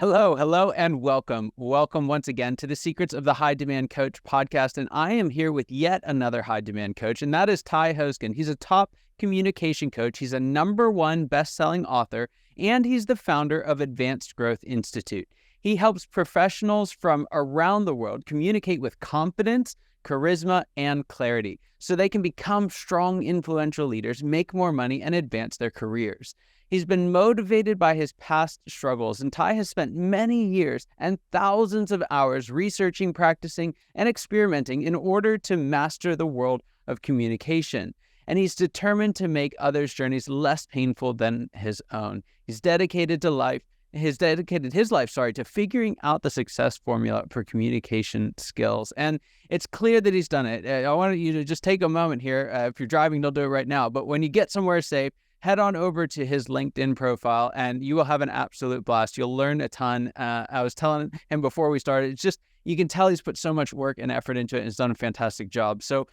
Hello, and welcome. Welcome once again to the Secrets of the High Demand Coach podcast. And I am here with yet another high demand coach, and that is Ty Hoesgen. He's a top communication coach. He's a #1 best-selling author, and he's the founder of Advanced Growth Institute. He helps professionals from around the world communicate with confidence, charisma, and clarity so they can become strong, influential leaders, make more money, and advance their careers. He's been motivated by his past struggles, and Ty has spent many years and thousands of hours researching, practicing, and experimenting in order to master the world of communication. And he's determined to make others' journeys less painful than his own. He's dedicated his life to figuring out the success formula for communication skills. And it's clear that he's done it. I want you to just take a moment here. If you're driving, don't do it right now. But when you get somewhere safe, head on over to his LinkedIn profile and you will have an absolute blast. You'll learn a ton. I was telling him before we started, it's just, you can tell he's put so much work and effort into it and has done a fantastic job. So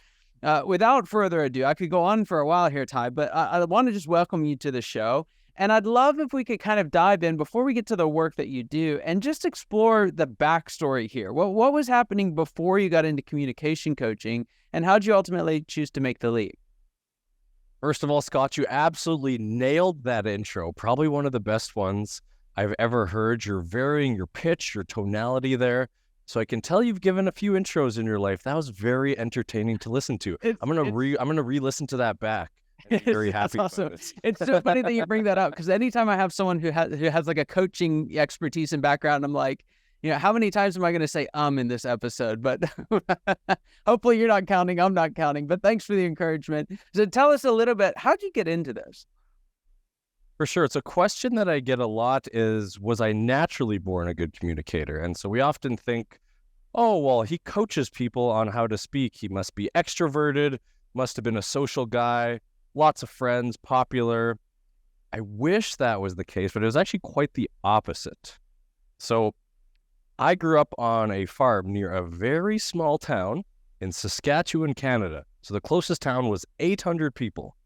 without further ado, I could go on for a while here, Ty, but I want to just welcome you to the show. And I'd love if we could kind of dive in before we get to the work that you do and just explore the backstory here. What was happening before you got into communication coaching, and how did you ultimately choose to make the leap? First of all, Scott, you absolutely nailed that intro. Probably one of the best ones I've ever heard. You're varying your pitch, your tonality there. So I can tell you've given a few intros in your life. That was very entertaining to listen to. I'm gonna re-listen to that back. And be very happy awesome. about it. It's so funny that you bring that up, because anytime I have someone who has like a coaching expertise and background, I'm like, how many times am I going to say in this episode? But hopefully you're not counting. I'm not counting. But thanks for the encouragement. So tell us a little bit, how'd you get into this? For sure. It's a question that I get a lot is, was I naturally born a good communicator? And so we often think, oh, well, he coaches people on how to speak. He must be extroverted, must have been a social guy, lots of friends, popular. I wish that was the case, but it was actually quite the opposite. So I grew up on a farm near a very small town in Saskatchewan, Canada. So the closest town was 800 people.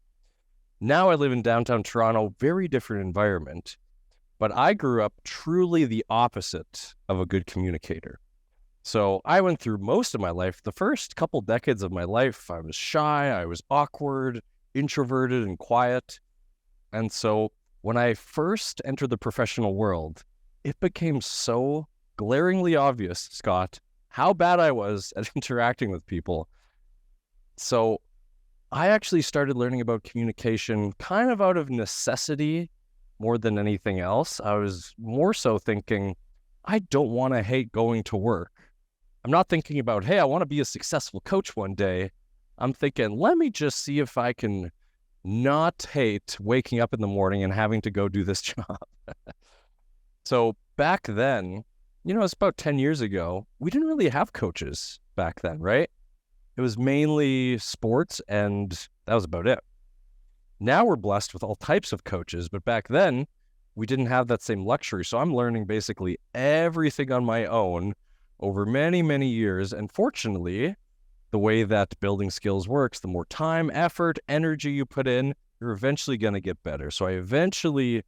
Now I live in downtown Toronto, very different environment, but I grew up truly the opposite of a good communicator. So I went through most of my life, the first couple decades of my life, I was shy, I was awkward, introverted, and quiet. And so when I first entered the professional world, it became so glaringly obvious, Scott, how bad I was at interacting with people. So I actually started learning about communication kind of out of necessity more than anything else. I was more so thinking, I don't want to hate going to work. I'm not thinking about, hey, I want to be a successful coach one day. I'm thinking, let me just see if I can not hate waking up in the morning and having to go do this job. So back then, it's about 10 years ago, we didn't really have coaches back then, right? It was mainly sports, and that was about it. Now we're blessed with all types of coaches, but back then, we didn't have that same luxury. So I'm learning basically everything on my own over many, many years. And fortunately, the way that building skills works, the more time, effort, energy you put in, you're eventually going to get better. So I eventually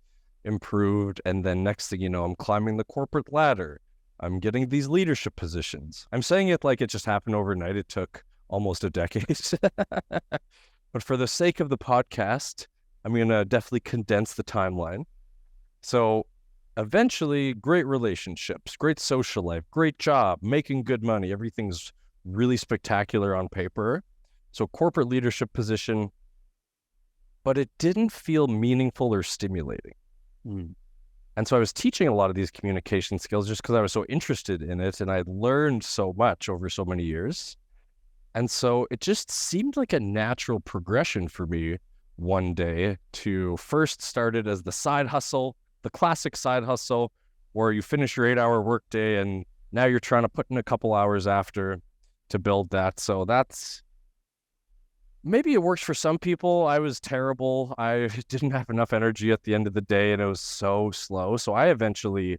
improved, and then next thing you know, I'm climbing the corporate ladder. I'm getting these leadership positions. I'm saying it like it just happened overnight. It took almost a decade. But for the sake of the podcast, I'm going to definitely condense the timeline. So eventually, great relationships, great social life, great job, making good money. Everything's really spectacular on paper. So corporate leadership position, but it didn't feel meaningful or stimulating. And so I was teaching a lot of these communication skills just because I was so interested in it, and I'd learned so much over so many years. And so it just seemed like a natural progression for me one day to first start it as the side hustle, the classic side hustle, where you finish your 8-hour workday and now you're trying to put in a couple hours after to build that. So that's, maybe it works for some people. I was terrible. I didn't have enough energy at the end of the day, and it was so slow. So I eventually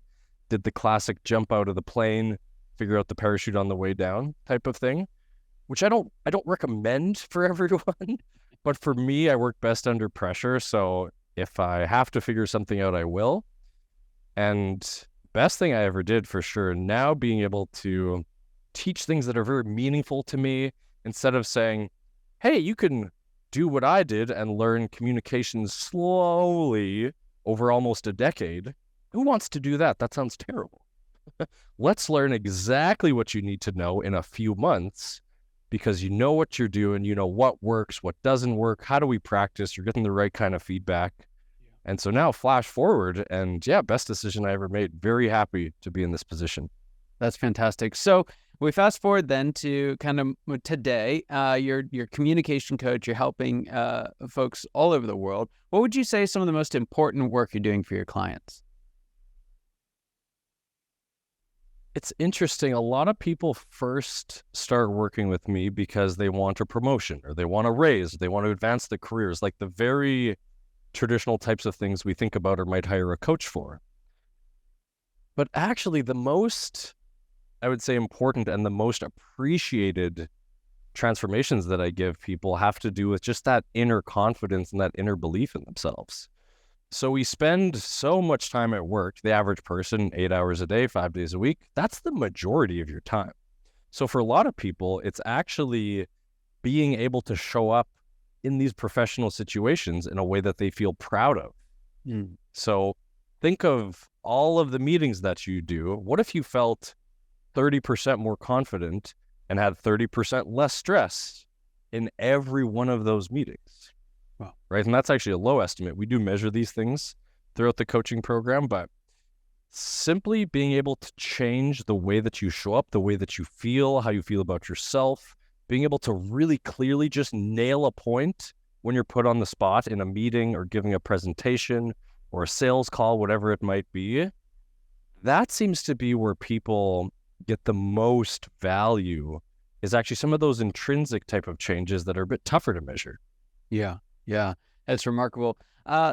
did the classic jump out of the plane, figure out the parachute on the way down type of thing, which I don't recommend for everyone. But for me, I work best under pressure. So if I have to figure something out, I will. And Best thing I ever did for sure. Now being able to teach things that are very meaningful to me instead of saying, hey, you can do what I did and learn communication slowly over almost a decade. Who wants to do that? That sounds terrible. Let's learn exactly what you need to know in a few months because you know what you're doing, you know what works, what doesn't work, how do we practice, you're getting the right kind of feedback. And so now flash forward and best decision I ever made. Very happy to be in this position. That's fantastic. So we fast forward then to kind of today, you're communication coach, you're helping folks all over the world. What would you say is some of the most important work you're doing for your clients? It's interesting. A lot of people first start working with me because they want a promotion or they want a raise, they want to advance their careers, like the very traditional types of things we think about or might hire a coach for. But actually the most, I would say, important and the most appreciated transformations that I give people have to do with just that inner confidence and that inner belief in themselves. So we spend so much time at work, the average person, 8 hours a day, 5 days a week. That's the majority of your time. So for a lot of people, it's actually being able to show up in these professional situations in a way that they feel proud of. So think of all of the meetings that you do. What if you felt 30% more confident and had 30% less stress in every one of those meetings? Wow. Right? And that's actually a low estimate. We do measure these things throughout the coaching program, but simply being able to change the way that you show up, the way that you feel, how you feel about yourself, being able to really clearly just nail a point when you're put on the spot in a meeting or giving a presentation or a sales call, whatever it might be, that seems to be where people get the most value, is actually some of those intrinsic type of changes that are a bit tougher to measure. Yeah, that's remarkable.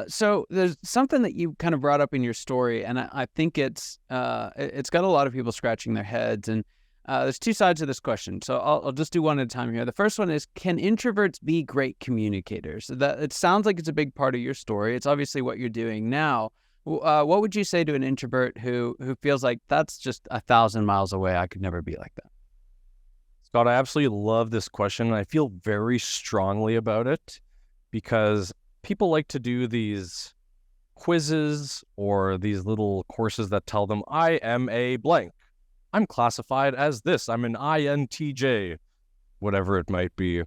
So there's something that you kind of brought up in your story, and I think it's got a lot of people scratching their heads, and there's two sides of this question. So I'll just do one at a time here. The first one is, can introverts be great communicators? That it sounds like it's a big part of your story. It's obviously what you're doing now. What would you say to an introvert who feels like that's just 1,000 miles away? I could never be like that. Scott, I absolutely love this question, and I feel very strongly about it because people like to do these quizzes or these little courses that tell them, I am a blank. I'm classified as this. I'm an INTJ, whatever it might be.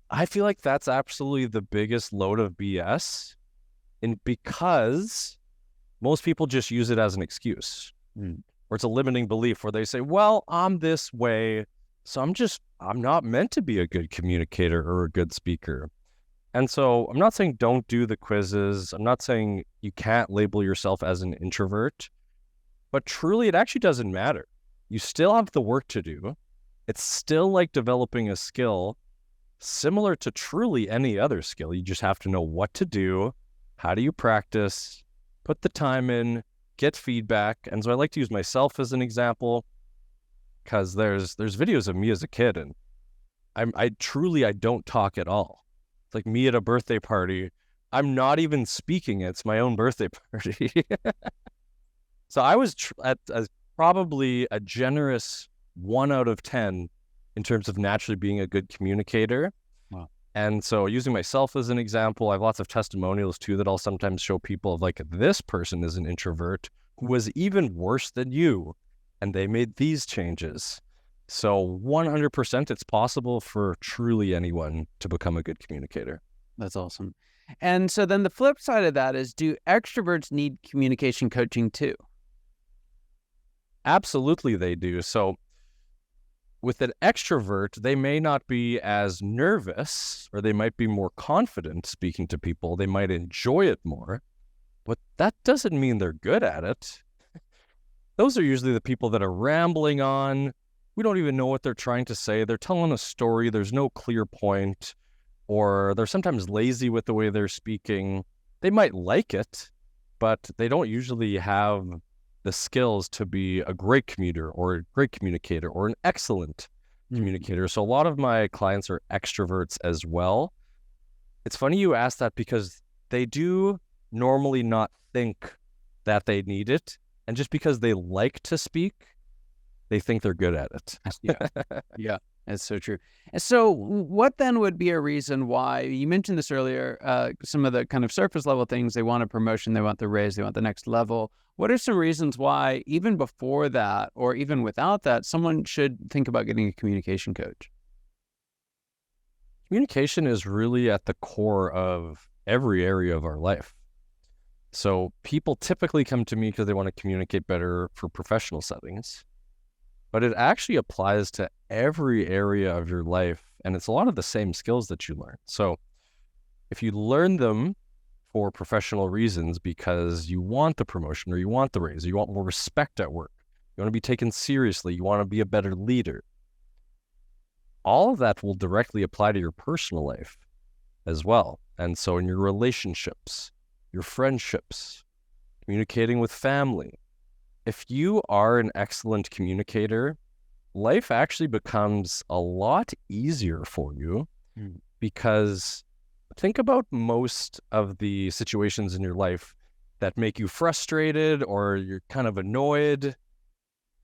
I feel like that's absolutely the biggest load of BS, and because most people just use it as an excuse, or it's a limiting belief where they say, well, I'm this way, so I'm not meant to be a good communicator or a good speaker. And so I'm not saying don't do the quizzes. I'm not saying you can't label yourself as an introvert, but truly it actually doesn't matter. You still have the work to do. It's still like developing a skill similar to truly any other skill. You just have to know what to do. How do you practice? Put the time in, get feedback. And so I like to use myself as an example because there's videos of me as a kid, and I truly don't talk at all. It's like me at a birthday party. I'm not even speaking. It's my own birthday party. So I was at probably a generous 1 out of 10 in terms of naturally being a good communicator. Wow. And so using myself as an example, I have lots of testimonials too that I'll sometimes show people of like, this person is an introvert who was even worse than you, and they made these changes. So 100% it's possible for truly anyone to become a good communicator. That's awesome. And so then the flip side of that is, do extroverts need communication coaching too? Absolutely they do. So with an extrovert, they may not be as nervous, or they might be more confident speaking to people. They might enjoy it more, but that doesn't mean they're good at it. Those are usually the people that are rambling on. We don't even know what they're trying to say. They're telling a story. There's no clear point, or they're sometimes lazy with the way they're speaking. They might like it, but they don't usually have the skills to be a great communicator or a great communicator or an excellent communicator. So a lot of my clients are extroverts as well. It's funny you ask that because they do normally not think that they need it And just because they like to speak, they think they're good at it. Yeah. Yeah. That's so true. And so what then would be a reason why, you mentioned this earlier, some of the kind of surface level things, they want a promotion, they want the raise, they want the next level. What are some reasons why, even before that, or even without that, someone should think about getting a communication coach? Communication is really at the core of every area of our life. So people typically come to me because they want to communicate better for professional settings, but it actually applies to every area of your life. And it's a lot of the same skills that you learn. So if you learn them for professional reasons because you want the promotion or you want the raise or you want more respect at work, you want to be taken seriously, you want to be a better leader, all of that will directly apply to your personal life as well. And so in your relationships, your friendships, communicating with family, if you are an excellent communicator, life actually becomes a lot easier for you because think about most of the situations in your life that make you frustrated or you're kind of annoyed.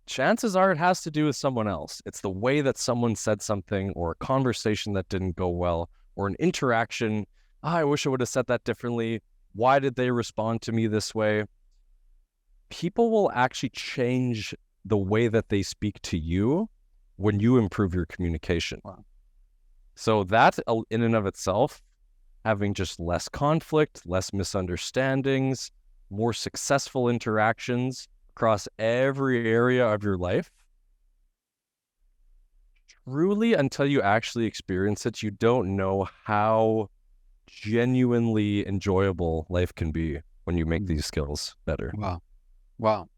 Chances are it has to do with someone else. It's the way that someone said something or a conversation that didn't go well or an interaction. I wish I would have said that differently. Why did they respond to me this way? People will actually change the way that they speak to you when you improve your communication. Wow. So that in and of itself, having just less conflict, less misunderstandings, more successful interactions across every area of your life, truly, until you actually experience it, you don't know how genuinely enjoyable life can be when you make these skills better. Wow. Wow.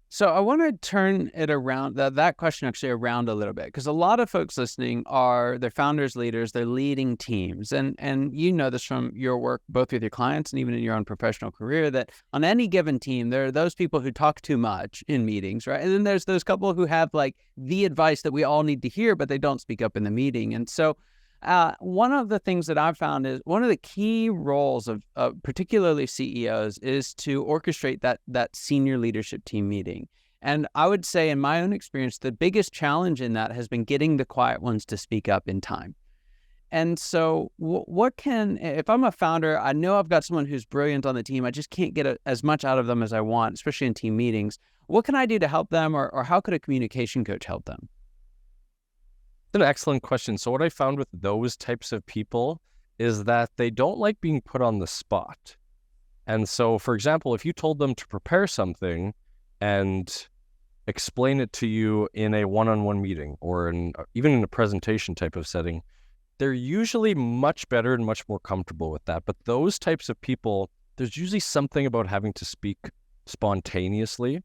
So I want to turn it around, that question actually around a little bit, because a lot of folks listening they're founders, leaders, they're leading teams. And you know this from your work, both with your clients and even in your own professional career, that on any given team, there are those people who talk too much in meetings, right? And then there's those couple who have like the advice that we all need to hear, but they don't speak up in the meeting. And so one of the things that I've found is one of the key roles of particularly CEOs is to orchestrate that senior leadership team meeting. And I would say in my own experience, the biggest challenge in that has been getting the quiet ones to speak up in time. And so if I'm a founder, I know I've got someone who's brilliant on the team, I just can't get as much out of them as I want, especially in team meetings. What can I do to help them, or how could a communication coach help them? An excellent question. So what I found with those types of people is that they don't like being put on the spot. And so, for example, if you told them to prepare something and explain it to you in a one-on-one meeting or even in a presentation type of setting, they're usually much better and much more comfortable with that. But those types of people, there's usually something about having to speak spontaneously.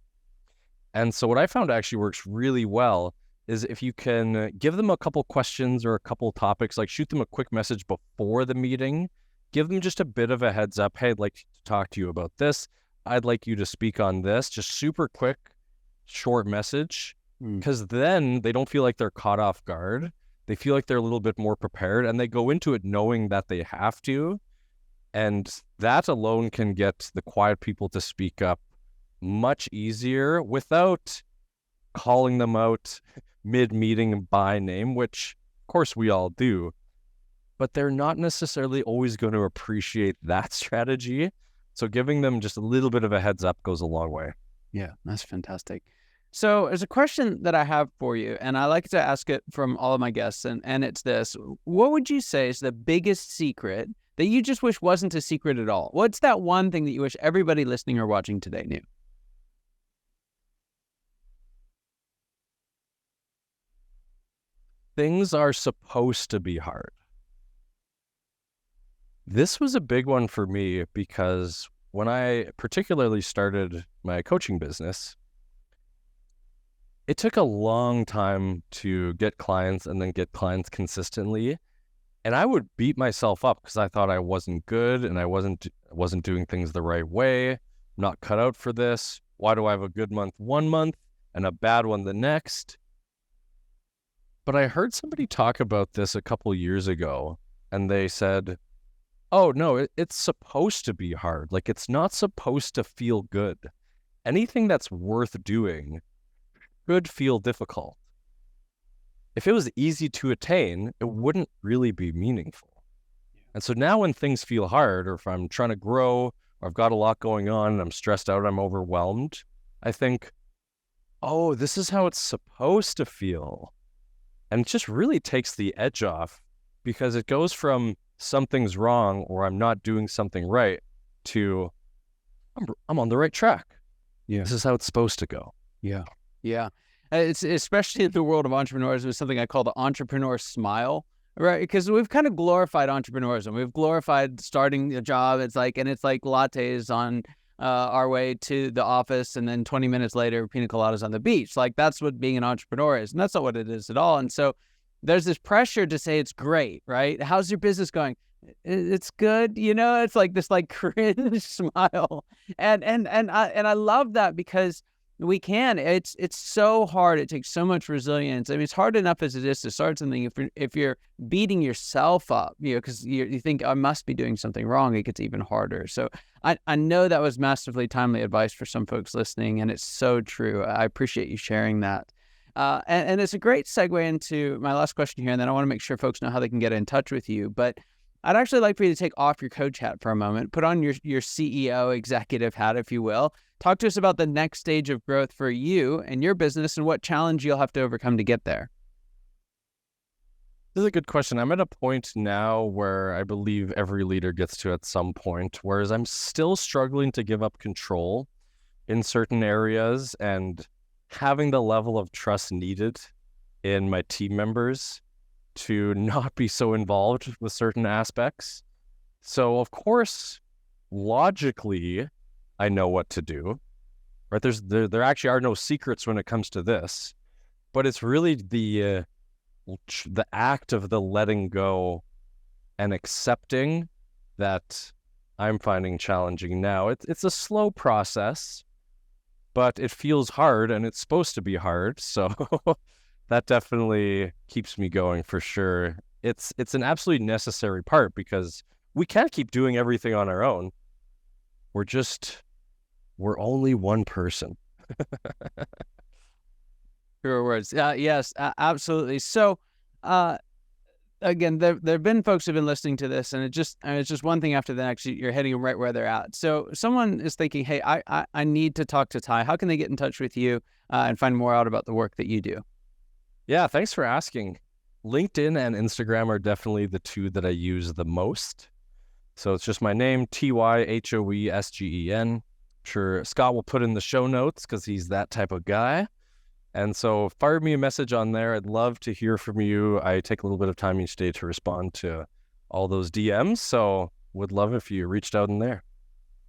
And so what I found actually works really well is if you can give them a couple questions or a couple topics, like shoot them a quick message before the meeting, give them just a bit of a heads up. Hey, I'd like to talk to you about this. I'd like you to speak on this. Just super quick, short message, because then they don't feel like they're caught off guard. They feel like they're a little bit more prepared and they go into it knowing that they have to. And that alone can get the quiet people to speak up much easier without calling them out mid-meeting by name, which of course we all do, but they're not necessarily always going to appreciate that strategy. So giving them just a little bit of a heads up goes a long way. Yeah, that's fantastic. So there's a question that I have for you, and I like to ask it from all of my guests, and it's this. What would you say is the biggest secret that you just wish wasn't a secret at all? What's that one thing that you wish everybody listening or watching today knew? Things are supposed to be hard. This was a big one for me because when I particularly started my coaching business, it took a long time to get clients and then get clients consistently. And I would beat myself up because I thought I wasn't good and I wasn't doing things the right way. I'm not cut out for this. Why do I have a good month one month and a bad one the next? But I heard somebody talk about this a couple years ago, and they said, oh, no, it's supposed to be hard. Like, it's not supposed to feel good. anything that's worth doing should feel difficult. If it was easy to attain, it wouldn't really be meaningful. And so now when things feel hard, or if I'm trying to grow, or I've got a lot going on and I'm stressed out, I'm overwhelmed, I think, oh, this is how it's supposed to feel. And it just really takes the edge off, because it goes from something's wrong or I'm not doing something right to I'm on the right track. Yeah. This is how it's supposed to go. Yeah. Yeah. It's especially in the world of entrepreneurs, it's something I call the entrepreneur smile, right? Because we've kind of glorified entrepreneurism. We've glorified starting a job. It's like lattes on our way to the office, and then 20 minutes later, pina coladas on the beach. Like, that's what being an entrepreneur is. And that's not what it is at all. And so there's this pressure to say it's great, right? How's your business going? It's good. It's like this cringe smile. And I love that, because it's so hard. It takes so much resilience. I mean, it's hard enough as it is to start something. If you're beating yourself up, because you think, I must be doing something wrong, it gets even harder. So I know that was massively timely advice for some folks listening, and it's so true. I appreciate you sharing that. And it's a great segue into my last question here, and then I want to make sure folks know how they can get in touch with you. But I'd actually like for you to take off your coach hat for a moment, put on your CEO executive hat, if you will. Talk to us about the next stage of growth for you and your business, and what challenge you'll have to overcome to get there. This is a good question. I'm at a point now where I believe every leader gets to at some point, whereas I'm still struggling to give up control in certain areas and having the level of trust needed in my team members to not be so involved with certain aspects. So, of course, logically, I know what to do, right? There actually are no secrets when it comes to this, but it's really the act of the letting go and accepting that I'm finding challenging now. It's a slow process, but it feels hard, and it's supposed to be hard. So that definitely keeps me going for sure. It's an absolutely necessary part, because we can't keep doing everything on our own. We're only one person. True words. Yes, absolutely. So, again, there have been folks who've been listening to this, and it's just one thing after the next. You're hitting them right where they're at. So, someone is thinking, "Hey, I need to talk to Ty. How can they get in touch with you and find more out about the work that you do?" Yeah, thanks for asking. LinkedIn and Instagram are definitely the two that I use the most. So it's just my name, TYHOESGEN. Sure, Scott will put in the show notes, because he's that type of guy. And so fire me a message on there. I'd love to hear from you. I take a little bit of time each day to respond to all those DMs. So would love if you reached out in there.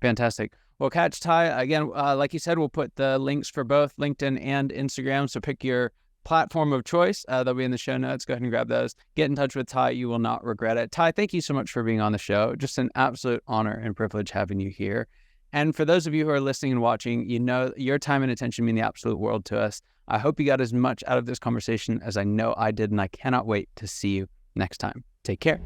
Fantastic. Well, catch Ty again. Like you said, we'll put the links for both LinkedIn and Instagram. So pick your platform of choice. They'll be in the show notes. Go ahead and grab those. Get in touch with Ty. You will not regret it. Ty, thank you so much for being on the show. Just an absolute honor and privilege having you here. And for those of you who are listening and watching, your time and attention mean the absolute world to us. I hope you got as much out of this conversation as I know I did, and I cannot wait to see you next time. Take care.